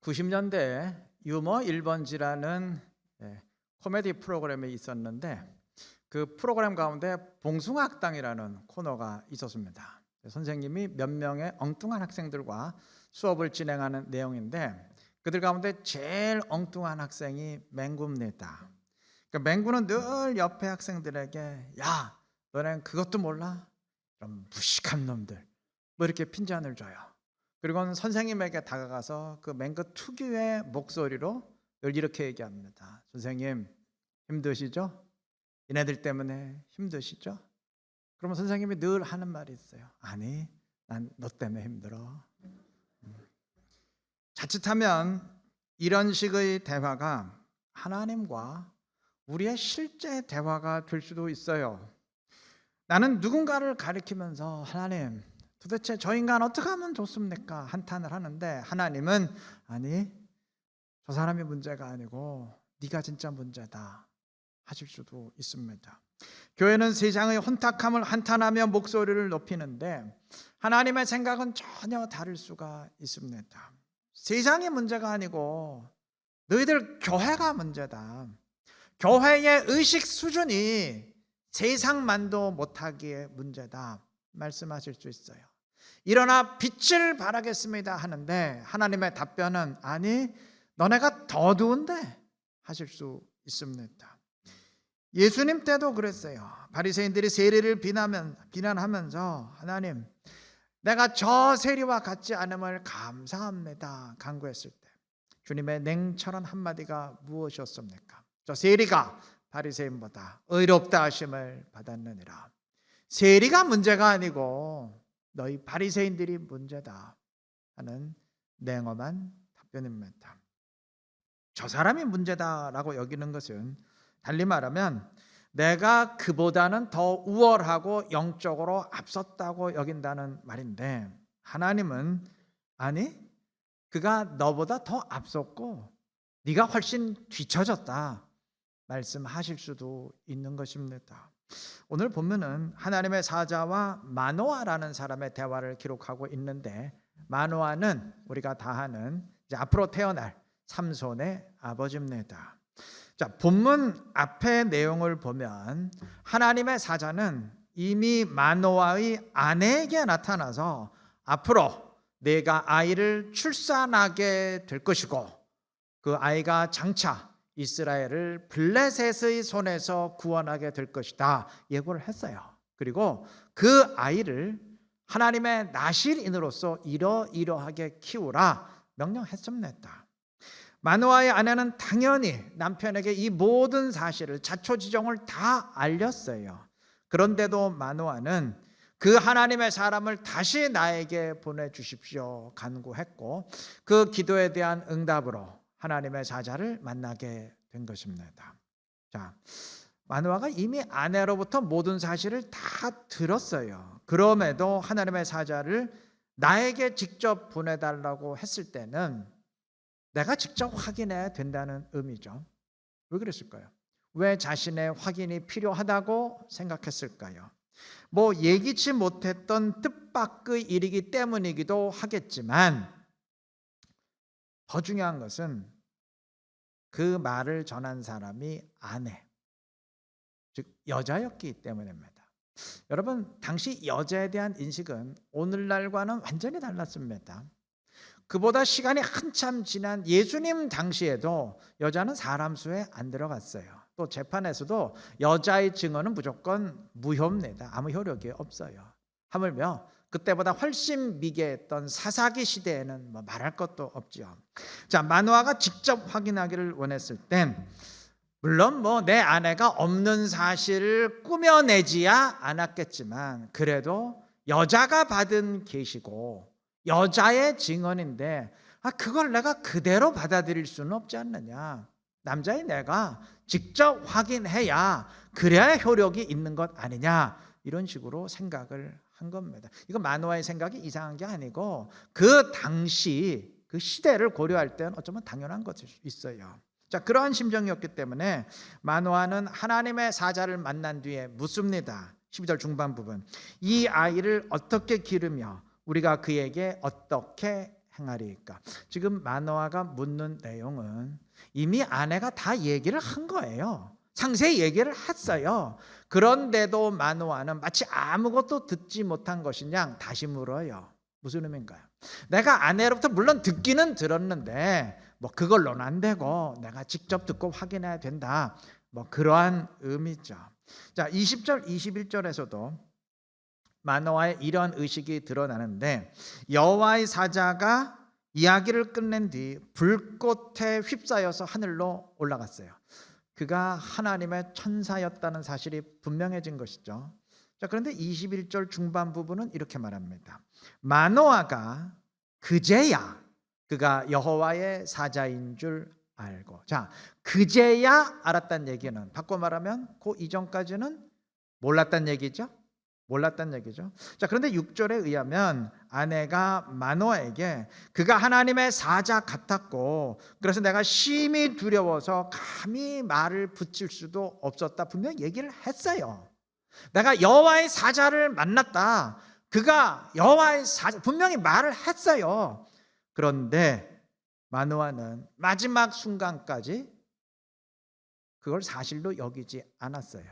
90년대에 유머 1번지라는 코미디 프로그램이 있었는데 그 프로그램 가운데 봉숭아학당이라는 코너가 있었습니다. 선생님이 몇 명의 엉뚱한 학생들과 수업을 진행하는 내용인데 그들 가운데 제일 엉뚱한 학생이 맹구입니다. 그러니까 맹구는 늘 옆에 학생들에게 야, 너넨 그것도 몰라? 그럼 무식한 놈들 뭐 이렇게 핀잔을 줘요. 그리고는 선생님에게 다가가서 그 맹구 특유의 목소리로 늘 이렇게 얘기합니다. 선생님 힘드시죠? 얘네들 때문에 힘드시죠? 그러면 선생님이 늘 하는 말이 있어요. 아니, 난 너 때문에 힘들어. 자칫하면 이런 식의 대화가 하나님과 우리의 실제 대화가 될 수도 있어요. 나는 누군가를 가리키면서 하나님, 도대체 저 인간 어떻게 하면 좋습니까? 한탄을 하는데 하나님은 아니, 저 사람이 문제가 아니고 네가 진짜 문제다 하실 수도 있습니다. 교회는 세상의 혼탁함을 한탄하며 목소리를 높이는데 하나님의 생각은 전혀 다를 수가 있습니다. 세상이 문제가 아니고 너희들 교회가 문제다. 교회의 의식 수준이 세상만도 못하기에 문제다 말씀하실 수 있어요. 일어나 빛을 발하겠습니다 하는데 하나님의 답변은 아니, 너네가 더 더운데 하실 수 있습니다. 예수님 때도 그랬어요. 바리새인들이 세리를 비난하면서 하나님, 내가 저 세리와 같지 않음을 감사합니다 간구했을 때 주님의 냉철한 한마디가 무엇이었습니까? 저 세리가 바리새인보다 의롭다 하심을 받았느니라. 세리가 문제가 아니고 너희 바리새인들이 문제다 하는 냉엄한 답변입니다. 저 사람이 문제다라고 여기는 것은 달리 말하면 내가 그보다는 더 우월하고 영적으로 앞섰다고 여긴다는 말인데 하나님은 아니, 그가 너보다 더 앞섰고 네가 훨씬 뒤처졌다 말씀하실 수도 있는 것입니다. 오늘 본문은 하나님의 사자와 마노아라는 사람의 대화를 기록하고 있는데 마노아는 우리가 다 아는 이제 앞으로 태어날 삼손의 아버지입니다. 자, 본문 앞의 내용을 보면 하나님의 사자는 이미 마노아의 아내에게 나타나서 앞으로 내가 아이를 출산하게 될 것이고 그 아이가 장차 이스라엘을 블레셋의 손에서 구원하게 될 것이다 예고를 했어요. 그리고 그 아이를 하나님의 나실인으로서 이러이러하게 키우라 명령했습니다. 마노아의 아내는 당연히 남편에게 이 모든 사실을 자초지종을 다 알렸어요. 그런데도 마노아는 그 하나님의 사람을 다시 나에게 보내주십시오 간구했고 그 기도에 대한 응답으로 하나님의 사자를 만나게 된 것입니다. 자, 마노아가 이미 아내로부터 모든 사실을 다 들었어요. 그럼에도 하나님의 사자를 나에게 직접 보내달라고 했을 때는 내가 직접 확인해야 된다는 의미죠. 왜 그랬을까요? 왜 자신의 확인이 필요하다고 생각했을까요? 뭐 예기치 못했던 뜻밖의 일이기 때문이기도 하겠지만 더 중요한 것은 그 말을 전한 사람이 아내, 즉 여자였기 때문입니다. 여러분, 당시 여자에 대한 인식은 오늘날과는 완전히 달랐습니다. 그보다 시간이 한참 지난 예수님 당시에도 여자는 사람 수에 안 들어갔어요. 또 재판에서도 여자의 증언은 무조건 무효입니다. 아무 효력이 없어요. 하물며 그때보다 훨씬 미개했던 사사기 시대에는 뭐 말할 것도 없죠. 자, 마노아가 직접 확인하기를 원했을 땐 물론 뭐 내 아내가 없는 사실을 꾸며내지야 않았겠지만 그래도 여자가 받은 계시고 여자의 증언인데 그걸 내가 그대로 받아들일 수는 없지 않느냐. 남자의 내가 직접 확인해야 그래야 효력이 있는 것 아니냐. 이런 식으로 생각을 한 겁니다. 이거 마노아의 생각이 이상한 게 아니고 그 당시 그 시대를 고려할 때는 어쩌면 당연한 것일 수 있어요. 자, 그러한 심정이었기 때문에 마노아는 하나님의 사자를 만난 뒤에 묻습니다. 12절 중반 부분. 이 아이를 어떻게 기르며 우리가 그에게 어떻게 행하리이까. 지금 마노아가 묻는 내용은 이미 아내가 다 얘기를 한 거예요. 상세히 얘기를 했어요. 그런데도 마노아는 마치 아무것도 듣지 못한 것인 양 다시 물어요. 무슨 의미인가요? 내가 아내로부터 물론 듣기는 들었는데 뭐 그걸로는 안 되고 내가 직접 듣고 확인해야 된다. 뭐 그러한 의미죠. 자, 20절 21절에서도 마노아의 이런 의식이 드러나는데, 여호와의 사자가 이야기를 끝낸 뒤 불꽃에 휩싸여서 하늘로 올라갔어요. 그가 하나님의 천사였다는 사실이 분명해진 것이죠. 자, 그런데 21절 중반 부분은 이렇게 말합니다. 마노아가 그제야 그가 여호와의 사자인 줄 알고. 자, 그제야 알았다는 얘기는 바꿔 말하면 그 이전까지는 몰랐다는 얘기죠. 몰랐다는 얘기죠. 자, 그런데 6절에 의하면 아내가 마노아에게 그가 하나님의 사자 같았고 그래서 내가 심히 두려워서 감히 말을 붙일 수도 없었다, 분명히 얘기를 했어요. 내가 여호와의 사자를 만났다, 그가 여호와의 사자, 분명히 말을 했어요. 그런데 마노아는 마지막 순간까지 그걸 사실로 여기지 않았어요.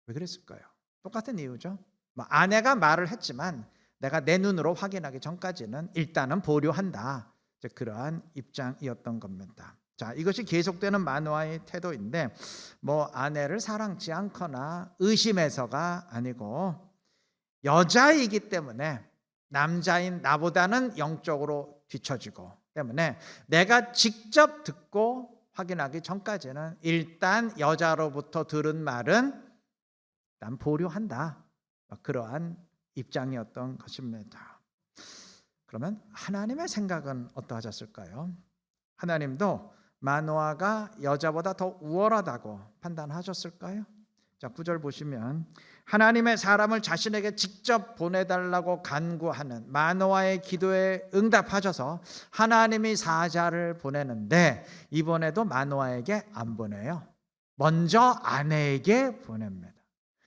왜 그랬을까요? 똑같은 이유죠. 아내가 말을 했지만 내가 내 눈으로 확인하기 전까지는 일단은 보류한다. 그러한 입장이었던 겁니다. 자, 이것이 계속되는 마노아의 태도인데 아내를 사랑치 않거나 의심해서가 아니고 여자이기 때문에 남자인 나보다는 영적으로 뒤처지고 때문에 내가 직접 듣고 확인하기 전까지는 일단 여자로부터 들은 말은 난 보류한다. 그러한 입장이었던 것입니다. 그러면 하나님의 생각은 어떠하셨을까요? 하나님도 마노아가 여자보다 더 우월하다고 판단하셨을까요? 자, 9절 보시면 하나님의 사람을 자신에게 직접 보내달라고 간구하는 마노아의 기도에 응답하셔서 하나님이 사자를 보내는데 이번에도 마노아에게 안 보내요. 먼저 아내에게 보냅니다.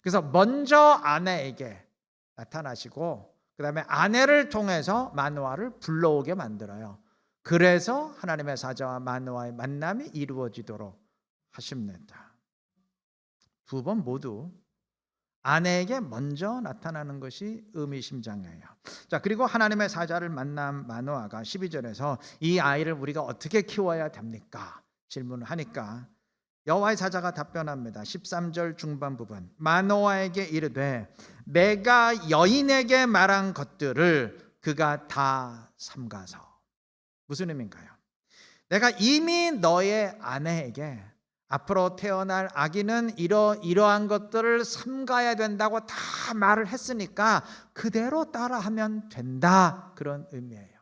그래서 먼저 아내에게 나타나시고 그 다음에 아내를 통해서 마노아를 불러오게 만들어요. 그래서 하나님의 사자와 마노아의 만남이 이루어지도록 하십니다. 두 번 모두 아내에게 먼저 나타나는 것이 의미심장해요. 자, 그리고 하나님의 사자를 만난 마노아가 12절에서 이 아이를 우리가 어떻게 키워야 됩니까? 질문을 하니까 여호와의 사자가 답변합니다. 13절 중반 부분. 마노아에게 이르되 내가 여인에게 말한 것들을 그가 다 삼가서. 무슨 의미인가요? 내가 이미 너의 아내에게 앞으로 태어날 아기는 이러한 것들을 삼가야 된다고 다 말을 했으니까 그대로 따라하면 된다, 그런 의미예요.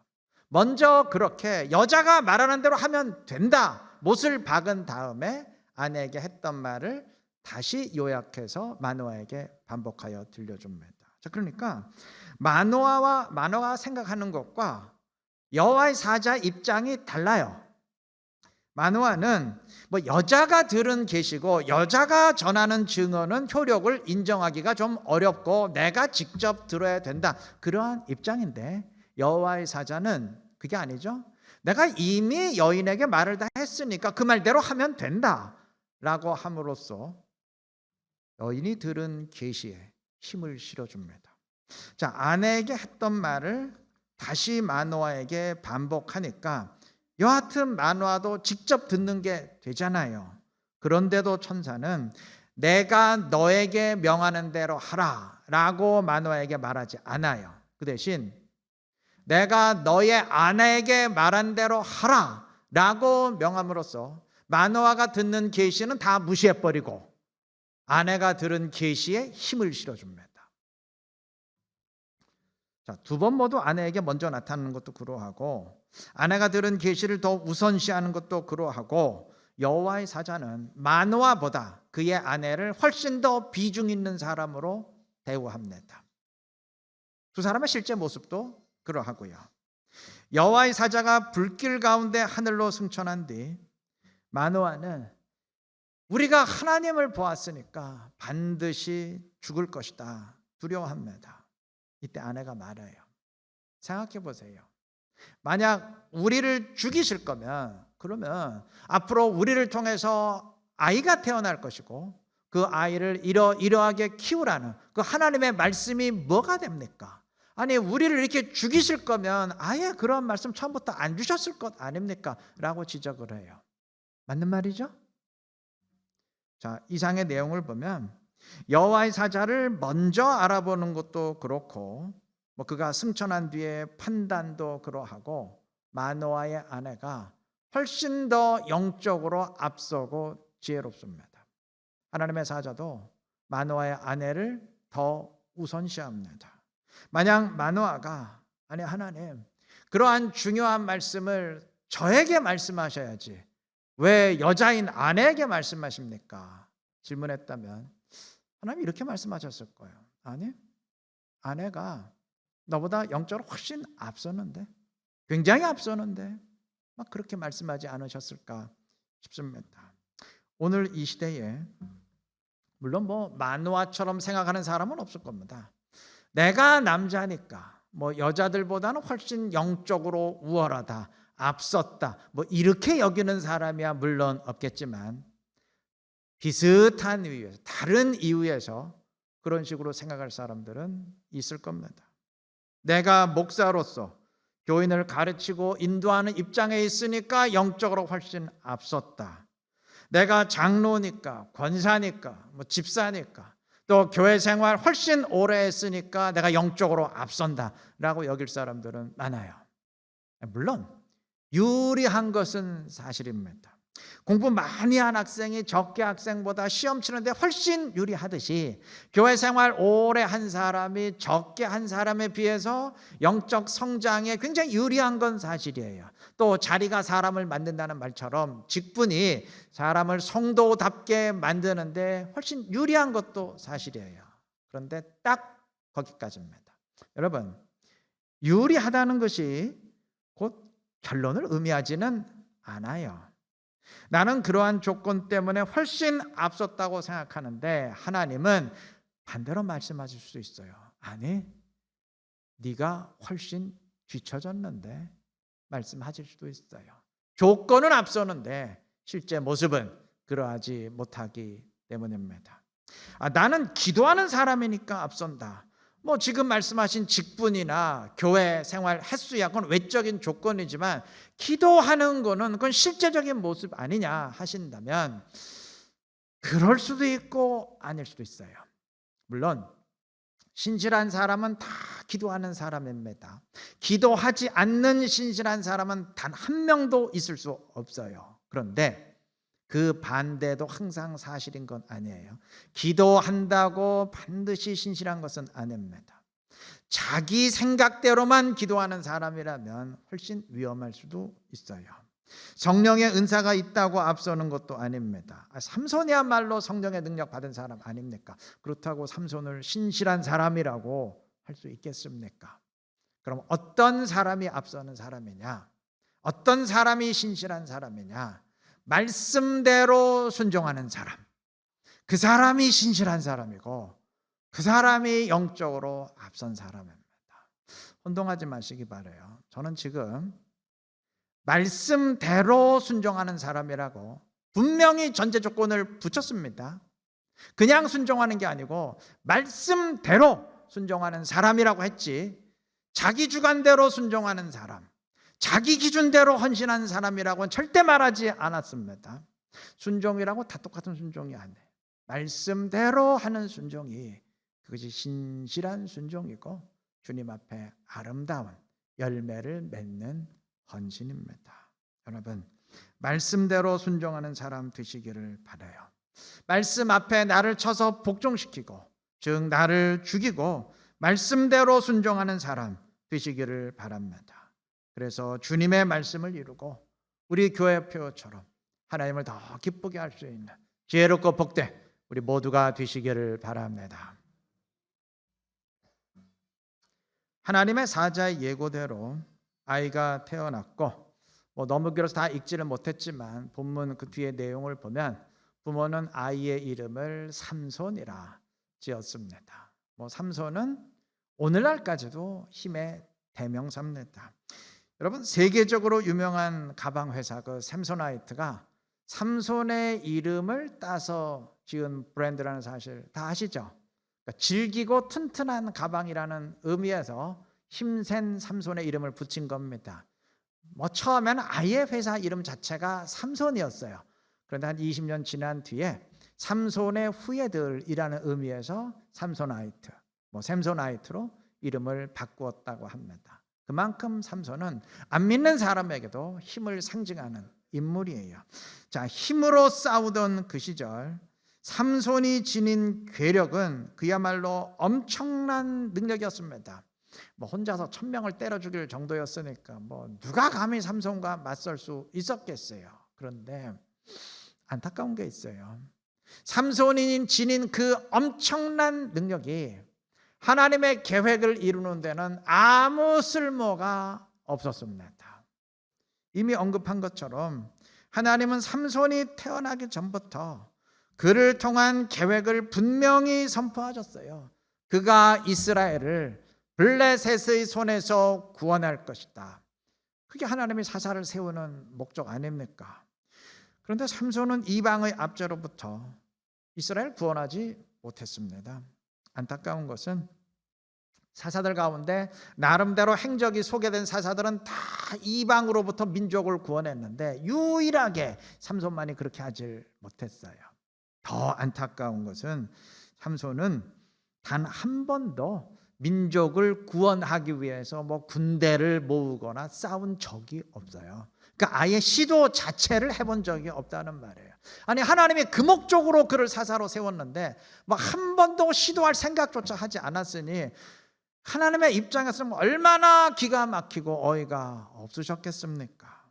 먼저 그렇게 여자가 말하는 대로 하면 된다, 못을 박은 다음에 아내에게 했던 말을 다시 요약해서 마노아에게 반복하여 들려줍니다. 자, 그러니까 마노아가 생각하는 것과 여호와의 사자 입장이 달라요. 마노아는 여자가 들은 계시고 여자가 전하는 증언은 효력을 인정하기가 좀 어렵고 내가 직접 들어야 된다, 그러한 입장인데 여호와의 사자는 그게 아니죠. 내가 이미 여인에게 말을 다 했으니까 그 말대로 하면 된다 라고 함으로써 여인이 들은 계시에 힘을 실어줍니다. 자, 아내에게 했던 말을 다시 마노아에게 반복하니까 여하튼 마노아도 직접 듣는 게 되잖아요. 그런데도 천사는 내가 너에게 명하는 대로 하라 라고 마노아에게 말하지 않아요. 그 대신 내가 너의 아내에게 말한 대로 하라 라고 명함으로써 마노아가 듣는 계시는 다 무시해버리고 아내가 들은 계시에 힘을 실어줍니다. 자, 두 번 모두 아내에게 먼저 나타나는 것도 그러하고 아내가 들은 계시를 더 우선시하는 것도 그러하고 여호와의 사자는 마노아보다 그의 아내를 훨씬 더 비중 있는 사람으로 대우합니다. 두 사람의 실제 모습도 그러하고요. 여호와의 사자가 불길 가운데 하늘로 승천한 뒤 마노아는 우리가 하나님을 보았으니까 반드시 죽을 것이다 두려워합니다. 이때 아내가 말해요. 생각해 보세요. 만약 우리를 죽이실 거면 그러면 앞으로 우리를 통해서 아이가 태어날 것이고 그 아이를 이러하게 키우라는 그 하나님의 말씀이 뭐가 됩니까? 아니 우리를 이렇게 죽이실 거면 아예 그런 말씀 처음부터 안 주셨을 것 아닙니까? 라고 지적을 해요. 맞는 말이죠? 자, 이상의 내용을 보면 여호와의 사자를 먼저 알아보는 것도 그렇고 그가 승천한 뒤에 판단도 그러하고 마노아의 아내가 훨씬 더 영적으로 앞서고 지혜롭습니다. 하나님의 사자도 마노아의 아내를 더 우선시합니다. 만약 마노아가 아니 하나님 그러한 중요한 말씀을 저에게 말씀하셔야지 왜 여자인 아내에게 말씀하십니까? 질문했다면 하나님 이렇게 말씀하셨을 거예요. 아니 아내가 너보다 영적으로 훨씬 앞서는데 굉장히 앞서는데 막 그렇게 말씀하지 않으셨을까 싶습니다. 오늘 이 시대에 물론 마노아처럼 생각하는 사람은 없을 겁니다. 내가 남자니까 여자들보다는 훨씬 영적으로 우월하다, 앞섰다, 이렇게 여기는 사람이야 물론 없겠지만 비슷한 이유에서 다른 이유에서 그런 식으로 생각할 사람들은 있을 겁니다. 내가 목사로서 교인을 가르치고 인도하는 입장에 있으니까 영적으로 훨씬 앞섰다. 내가 장로니까 권사니까 집사니까 또 교회 생활 훨씬 오래 했으니까 내가 영적으로 앞선다라고 여길 사람들은 많아요. 물론 유리한 것은 사실입니다. 공부 많이 한 학생이 적게 학생보다 시험 치는데 훨씬 유리하듯이 교회 생활 오래 한 사람이 적게 한 사람에 비해서 영적 성장에 굉장히 유리한 건 사실이에요. 또 자리가 사람을 만든다는 말처럼 직분이 사람을 성도답게 만드는데 훨씬 유리한 것도 사실이에요. 그런데 딱 거기까지입니다. 여러분, 유리하다는 것이 곧 결론을 의미하지는 않아요. 나는 그러한 조건 때문에 훨씬 앞섰다고 생각하는데 하나님은 반대로 말씀하실 수 있어요. 아니, 네가 훨씬 뒤처졌는데 말씀하실 수도 있어요. 조건은 앞서는데 실제 모습은 그러하지 못하기 때문입니다. 나는 기도하는 사람이니까 앞선다. 지금 말씀하신 직분이나 교회 생활 횟수야 그건 외적인 조건이지만 기도하는 거는 그건 실제적인 모습 아니냐 하신다면 그럴 수도 있고 아닐 수도 있어요. 물론 신실한 사람은 다 기도하는 사람입니다. 기도하지 않는 신실한 사람은 단 한 명도 있을 수 없어요. 그런데 그 반대도 항상 사실인 건 아니에요. 기도한다고 반드시 신실한 것은 아닙니다. 자기 생각대로만 기도하는 사람이라면 훨씬 위험할 수도 있어요. 성령의 은사가 있다고 앞서는 것도 아닙니다. 삼손이야말로 성령의 능력 받은 사람 아닙니까? 그렇다고 삼손을 신실한 사람이라고 할 수 있겠습니까? 그럼 어떤 사람이 앞서는 사람이냐? 어떤 사람이 신실한 사람이냐? 말씀대로 순종하는 사람, 그 사람이 신실한 사람이고 그 사람이 영적으로 앞선 사람입니다. 혼동하지 마시기 바라요. 저는 지금 말씀대로 순종하는 사람이라고 분명히 전제 조건을 붙였습니다. 그냥 순종하는 게 아니고 말씀대로 순종하는 사람이라고 했지 자기 주관대로 순종하는 사람, 자기 기준대로 헌신하는 사람이라고는 절대 말하지 않았습니다. 순종이라고 다 똑같은 순종이 아니에요. 말씀대로 하는 순종이 그것이 신실한 순종이고 주님 앞에 아름다운 열매를 맺는 헌신입니다. 여러분, 말씀대로 순종하는 사람 되시기를 바라요. 말씀 앞에 나를 쳐서 복종시키고 즉 나를 죽이고 말씀대로 순종하는 사람 되시기를 바랍니다. 그래서 주님의 말씀을 이루고 우리 교회 표처럼 하나님을 더 기쁘게 할 수 있는 지혜롭고 복된 우리 모두가 되시기를 바랍니다. 하나님의 사자의 예고대로 아이가 태어났고 너무 길어서 다 읽지를 못했지만 본문 그 뒤에 내용을 보면 부모는 아이의 이름을 삼손이라 지었습니다. 삼손은 오늘날까지도 힘의 대명사입니다. 여러분, 세계적으로 유명한 가방 회사 그 샘소나이트가 삼손의 이름을 따서 지은 브랜드라는 사실 다 아시죠? 그러니까 질기고 튼튼한 가방이라는 의미에서 힘센 삼손의 이름을 붙인 겁니다. 뭐 처음에는 아예 회사 이름 자체가 삼손이었어요. 그런데 한 20년 지난 뒤에 삼손의 후예들이라는 의미에서 삼소나이트, 샘소나이트로 이름을 바꾸었다고 합니다. 그만큼 삼손은 안 믿는 사람에게도 힘을 상징하는 인물이에요. 자, 힘으로 싸우던 그 시절 삼손이 지닌 괴력은 그야말로 엄청난 능력이었습니다. 혼자서 1000명을 때려 죽일 정도였으니까 누가 감히 삼손과 맞설 수 있었겠어요. 그런데 안타까운 게 있어요. 삼손이 지닌 그 엄청난 능력이 하나님의 계획을 이루는 데는 아무 쓸모가 없었습니다. 이미 언급한 것처럼 하나님은 삼손이 태어나기 전부터 그를 통한 계획을 분명히 선포하셨어요. 그가 이스라엘을 블레셋의 손에서 구원할 것이다. 그게 하나님이 사사를 세우는 목적 아닙니까? 그런데 삼손은 이방의 압제로부터 이스라엘 구원하지 못했습니다. 안타까운 것은 사사들 가운데 나름대로 행적이 소개된 사사들은 다 이방으로부터 민족을 구원했는데 유일하게 삼손만이 그렇게 하질 못했어요. 더 안타까운 것은 삼손은 단 한 번도 민족을 구원하기 위해서 군대를 모으거나 싸운 적이 없어요. 그러니까 아예 시도 자체를 해본 적이 없다는 말이에요. 아니, 하나님이 그 목적으로 그를 사사로 세웠는데 한 번도 시도할 생각조차 하지 않았으니 하나님의 입장에서는 얼마나 기가 막히고 어이가 없으셨겠습니까?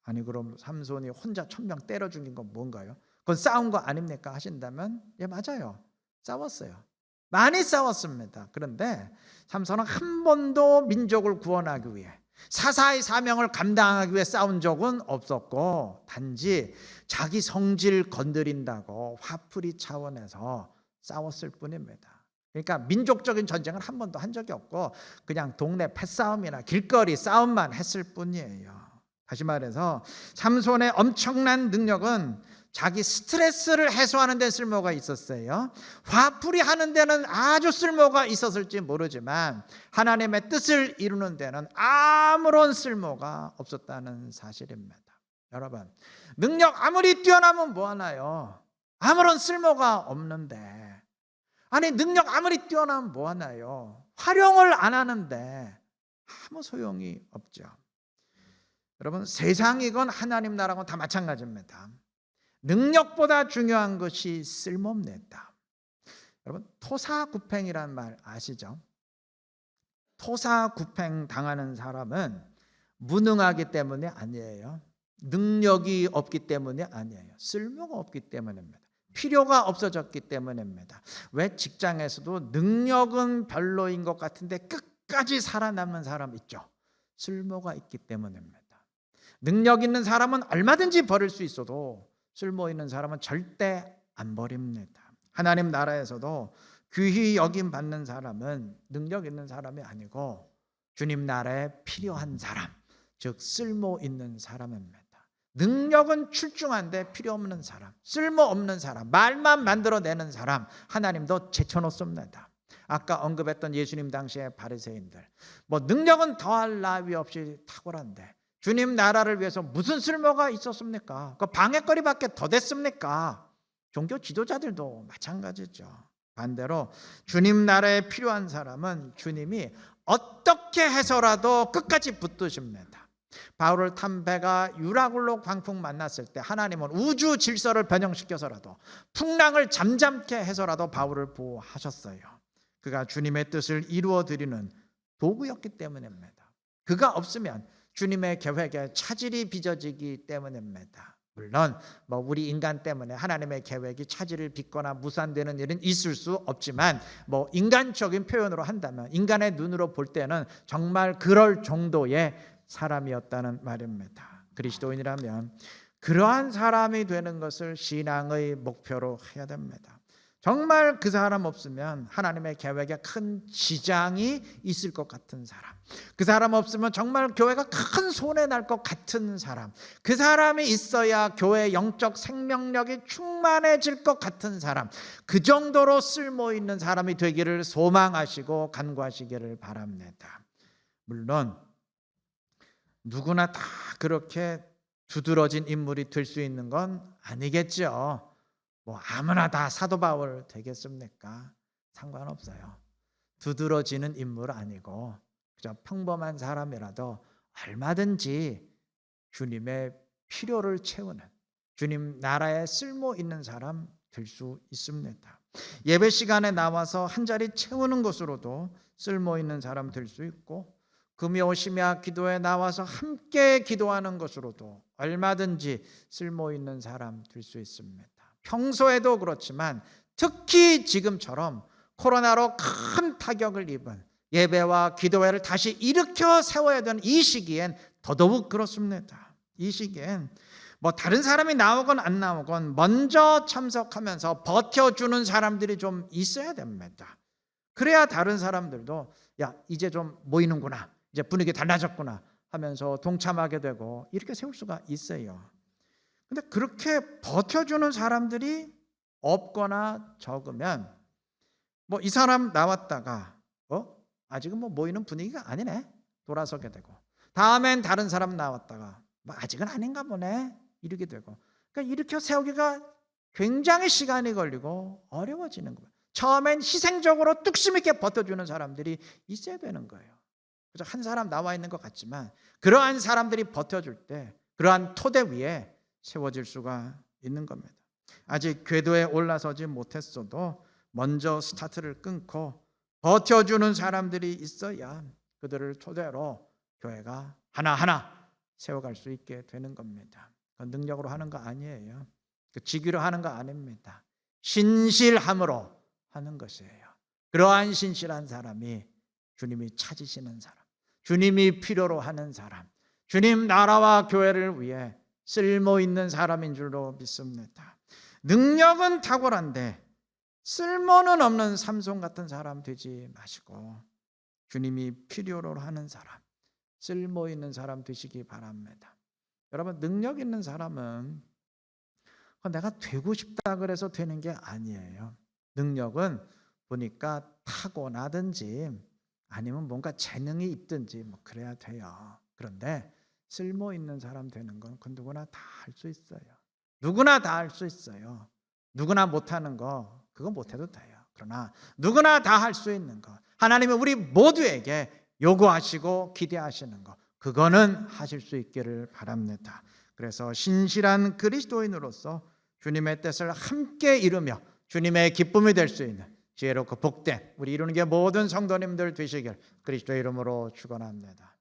아니, 그럼 삼손이 혼자 1000명 때려 죽인 건 뭔가요? 그건 싸운 거 아닙니까? 하신다면 예, 맞아요. 싸웠어요. 많이 싸웠습니다. 그런데 삼손은 한 번도 민족을 구원하기 위해 사사의 사명을 감당하기 위해 싸운 적은 없었고 단지 자기 성질 건드린다고 화풀이 차원에서 싸웠을 뿐입니다. 그러니까 민족적인 전쟁을 한 번도 한 적이 없고 그냥 동네 패싸움이나 길거리 싸움만 했을 뿐이에요. 다시 말해서 삼손의 엄청난 능력은 자기 스트레스를 해소하는 데 쓸모가 있었어요. 화풀이 하는 데는 아주 쓸모가 있었을지 모르지만 하나님의 뜻을 이루는 데는 아무런 쓸모가 없었다는 사실입니다. 여러분, 능력 아무리 뛰어나면 뭐하나요? 아무런 쓸모가 없는데, 아니 능력 아무리 뛰어나면 뭐하나요? 활용을 안 하는데 아무 소용이 없죠. 여러분, 세상이건 하나님 나라건 다 마찬가지입니다. 능력보다 중요한 것이 쓸모없다. 여러분, 토사구팽이라는 말 아시죠? 토사구팽 당하는 사람은 무능하기 때문에 아니에요. 능력이 없기 때문에 아니에요. 쓸모가 없기 때문입니다. 필요가 없어졌기 때문입니다. 왜 직장에서도 능력은 별로인 것 같은데 끝까지 살아남는 사람 있죠? 쓸모가 있기 때문입니다. 능력 있는 사람은 얼마든지 버릴 수 있어도 쓸모 있는 사람은 절대 안 버립니다. 하나님 나라에서도 귀히 여김 받는 사람은 능력 있는 사람이 아니고 주님 나라에 필요한 사람, 즉 쓸모 있는 사람입니다. 능력은 출중한데 필요 없는 사람, 쓸모 없는 사람, 말만 만들어내는 사람 하나님도 제쳐놓습니다. 아까 언급했던 예수님 당시의 바리새인들, 능력은 더할 나위 없이 탁월한데 주님 나라를 위해서 무슨 쓸모가 있었습니까? 그 방해거리밖에 더 됐습니까? 종교 지도자들도 마찬가지죠. 반대로 주님 나라에 필요한 사람은 주님이 어떻게 해서라도 끝까지 붙드십니다. 바울을 탄 배가 유라굴로 광풍 만났을 때 하나님은 우주 질서를 변형시켜서라도 풍랑을 잠잠케 해서라도 바울을 보호하셨어요. 그가 주님의 뜻을 이루어 드리는 도구였기 때문입니다. 그가 없으면 주님의 계획에 차질이 빚어지기 때문입니다. 물론 우리 인간 때문에 하나님의 계획이 차질을 빚거나 무산되는 일은 있을 수 없지만 인간적인 표현으로 한다면 인간의 눈으로 볼 때는 정말 그럴 정도의 사람이었다는 말입니다. 그리스도인이라면 그러한 사람이 되는 것을 신앙의 목표로 해야 됩니다. 정말 그 사람 없으면 하나님의 계획에 큰 지장이 있을 것 같은 사람, 그 사람 없으면 정말 교회가 큰 손해 날 것 같은 사람, 그 사람이 있어야 교회의 영적 생명력이 충만해질 것 같은 사람, 그 정도로 쓸모 있는 사람이 되기를 소망하시고 간구하시기를 바랍니다. 물론 누구나 다 그렇게 두드러진 인물이 될 수 있는 건 아니겠죠. 뭐 아무나 다 사도 바울 되겠습니까? 상관없어요. 두드러지는 인물 아니고 그저 평범한 사람이라도 얼마든지 주님의 필요를 채우는, 주님 나라에 쓸모 있는 사람 될 수 있습니다. 예배 시간에 나와서 한 자리 채우는 것으로도 쓸모 있는 사람 될 수 있고, 금요 심야 기도에 나와서 함께 기도하는 것으로도 얼마든지 쓸모 있는 사람 될 수 있습니다. 평소에도 그렇지만 특히 지금처럼 코로나로 큰 타격을 입은 예배와 기도회를 다시 일으켜 세워야 되는 이 시기엔 더더욱 그렇습니다. 이 시기엔 뭐 다른 사람이 나오건 안 나오건 먼저 참석하면서 버텨주는 사람들이 좀 있어야 됩니다. 그래야 다른 사람들도 야 이제 좀 모이는구나, 이제 분위기 달라졌구나 하면서 동참하게 되고 이렇게 세울 수가 있어요. 근데 그렇게 버텨주는 사람들이 없거나 적으면 뭐 이 사람 나왔다가 아직은 뭐 모이는 분위기가 아니네 돌아서게 되고, 다음엔 다른 사람 나왔다가 뭐 아직은 아닌가 보네 이렇게 되고, 그러니까 일으켜 세우기가 굉장히 시간이 걸리고 어려워지는 거예요. 처음엔 희생적으로 뚝심 있게 버텨주는 사람들이 있어야 되는 거예요. 그래서 한 사람 나와 있는 것 같지만 그러한 사람들이 버텨줄 때 그러한 토대 위에 세워질 수가 있는 겁니다. 아직 궤도에 올라서지 못했어도 먼저 스타트를 끊고 버텨주는 사람들이 있어야 그들을 토대로 교회가 하나하나 세워갈 수 있게 되는 겁니다. 그건 능력으로 하는 거 아니에요. 직위로 하는 거 아닙니다. 신실함으로 하는 것이에요. 그러한 신실한 사람이 주님이 찾으시는 사람, 주님이 필요로 하는 사람, 주님 나라와 교회를 위해 쓸모 있는 사람인 줄로 믿습니다. 능력은 탁월한데 쓸모는 없는 삼손 같은 사람 되지 마시고 주님이 필요로 하는 사람, 쓸모 있는 사람 되시기 바랍니다. 여러분, 능력 있는 사람은 내가 되고 싶다 그래서 되는 게 아니에요. 능력은 보니까 타고나든지 아니면 뭔가 재능이 있든지 뭐 그래야 돼요. 그런데 쓸모 있는 사람 되는 건 그건 누구나 다 할 수 있어요. 누구나 다 할 수 있어요. 누구나 못하는 거 그거 못해도 돼요. 그러나 누구나 다 할 수 있는 거, 하나님이 우리 모두에게 요구하시고 기대하시는 거, 그거는 하실 수 있기를 바랍니다. 그래서 신실한 그리스도인으로서 주님의 뜻을 함께 이루며 주님의 기쁨이 될 수 있는 지혜롭고 복된 우리 이루는 게 모든 성도님들 되시길 그리스도의 이름으로 축원합니다.